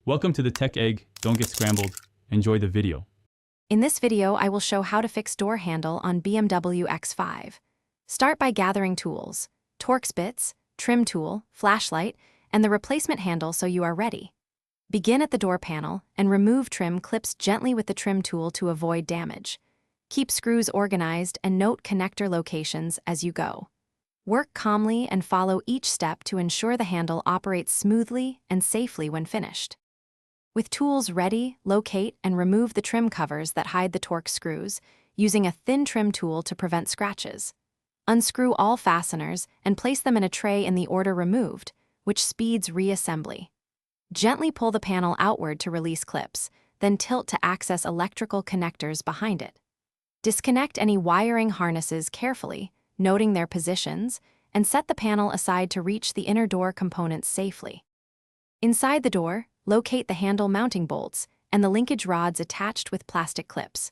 Welcome to the Tech Egg. Don't get scrambled. Enjoy the video. In this video, I will show how to fix door handle on BMW X5. Start by gathering tools, Torx bits, trim tool, flashlight, and the replacement handle so you are ready. Begin at the door panel and remove trim clips gently with the trim tool to avoid damage. Keep screws organized and note connector locations as you go. Work calmly and follow each step to ensure the handle operates smoothly and safely when finished. With tools ready, locate and remove the trim covers that hide the Torx screws, using a thin trim tool to prevent scratches. Unscrew all fasteners and place them in a tray in the order removed, which speeds reassembly. Gently pull the panel outward to release clips, then tilt to access electrical connectors behind it. Disconnect any wiring harnesses carefully, noting their positions, and set the panel aside to reach the inner door components safely. Inside the door, locate the handle mounting bolts and the linkage rods attached with plastic clips.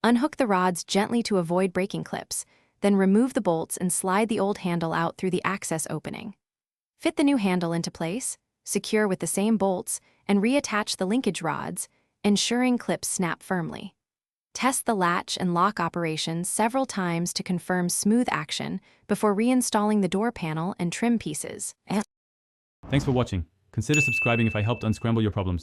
Unhook the rods gently to avoid breaking clips, then remove the bolts and slide the old handle out through the access opening. Fit the new handle into place, secure with the same bolts, and reattach the linkage rods, ensuring clips snap firmly. Test the latch and lock operations several times to confirm smooth action before reinstalling the door panel and trim pieces. Thanks for watching. Consider subscribing if I helped unscramble your problems.